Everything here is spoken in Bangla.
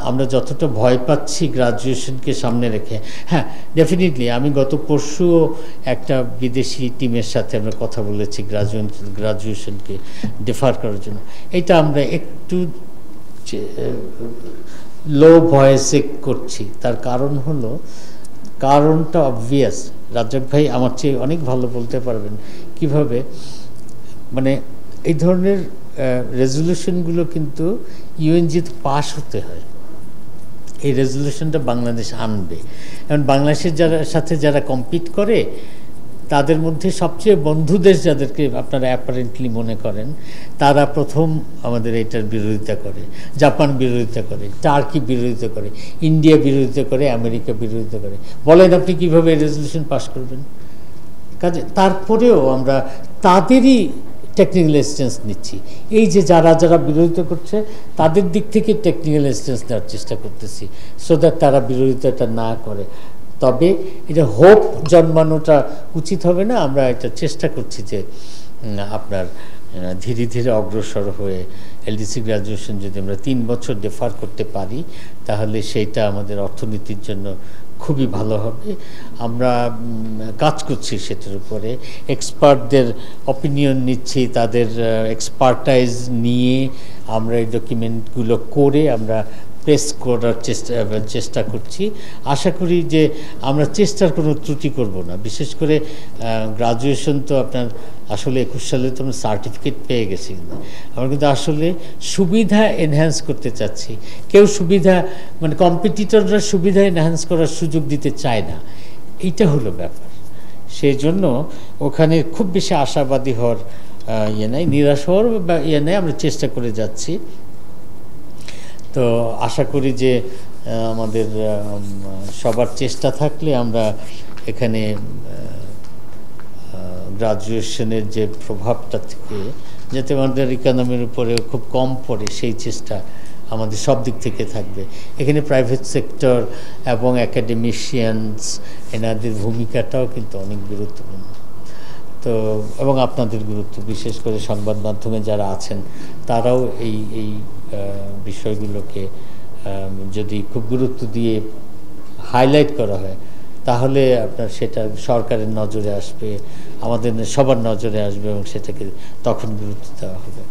আমরা যতটা ভয় পাচ্ছি গ্রাজুয়েশনকে সামনে রেখে, হ্যাঁ ডেফিনেটলি আমি গত পরশুও একটা বিদেশি টিমের সাথে আমরা কথা বলেছি গ্রাজুয়েশনকে ডিফার করার জন্য। এটা আমরা একটু লো ভয়েসে করছি, তার কারণ হলো, কারণটা অবভিয়াস, রাজ্জাক ভাই আমার চেয়ে অনেক ভালো বলতে পারবেন কিভাবে, মানে এই ধরনের রেজলিউশনগুলো কিন্তু ইউএনজিতে পাশ হতে হয়। এই রেজলিউশনটা বাংলাদেশ আনবে, এবং বাংলাদেশের সাথে যারা কম্পিট করে তাদের মধ্যে সবচেয়ে বন্ধু দেশ যাদেরকে আপনারা অ্যাপারেন্টলি মনে করেন, তারা প্রথম আমাদের এটার বিরোধিতা করে। জাপান বিরোধিতা করে, টার্কি বিরোধিতা করে, ইন্ডিয়া বিরোধিতা করে, আমেরিকা বিরোধিতা করে। বলেন আপনি কীভাবে রেজলিউশন পাস করবেন? কাজে তারপরেও আমরা তাদেরই টেকনিক্যাল অ্যাসিস্ট্যান্স নিচ্ছি। এই যে যারা যারা বিরোধিতা করছে তাদের দিক থেকে টেকনিক্যাল অ্যাসিস্ট্যান্স দেওয়ার চেষ্টা করতেছি, সো দ্যাট তারা বিরোধিতাটা না করে। তবে এটা হোপ জন্মানোটা উচিত হবে না। আমরা এটা চেষ্টা করছি যে আপনার ধীরে ধীরে অগ্রসর হয়ে এলডিসি গ্র্যাজুয়েশন যদি আমরা 3 বছর ডিফার করতে পারি, তাহলে সেইটা আমাদের অর্থনীতির জন্য খুবই ভালো হবে। আমরা কাজ করছি সেটার উপরে, এক্সপার্টদের অপিনিয়ন নিচ্ছি, তাদের এক্সপার্টাইজ নিয়ে আমরা এই ডকুমেন্টগুলো করে আমরা প্রেস করার চেষ্টা করছি। আশা করি যে আমরা চেষ্টার কোনো ত্রুটি করব না। বিশেষ করে গ্রাজুয়েশন তো আপনার আসলে 21 সালে তো আমরা সার্টিফিকেট পেয়ে গেছি, আমরা কিন্তু আসলে সুবিধা এনহ্যান্স করতে চাচ্ছি। কেউ সুবিধা, মানে কম্পিটিটররা সুবিধা এনহ্যান্স করার সুযোগ দিতে চায় না, এইটা হলো ব্যাপার। সেই জন্য ওখানে খুব বেশি আশাবাদী হওয়ার ইয়ে নেই, নিরাশ হওয়ার ইয়ে নেই, আমরা চেষ্টা করে যাচ্ছি। তো আশা করি যে আমাদের সবার চেষ্টা থাকলে আমরা এখানে গ্রাজুয়েশনের যে প্রভাবটা থেকে যাতে আমাদের ইকোনমির উপরে খুব কম পড়ে, সেই চেষ্টা আমাদের সব দিক থেকে থাকবে। এখানে প্রাইভেট সেক্টর এবং একাডেমিশিয়ানস, এনাদের ভূমিকাটাও কিন্তু অনেক গুরুত্বপূর্ণ। তো এবং আপনাদের গুরুত্ব, বিশেষ করে সংবাদ মাধ্যমে যারা আছেন তারাও এই বিষয়গুলোকে যদি খুব গুরুত্ব দিয়ে হাইলাইট করা হয়, তাহলে আপনার সেটা সরকারের নজরে আসবে, আমাদের সবার নজরে আসবে, এবং সেটাকে তখন গুরুত্ব দেওয়া হবে।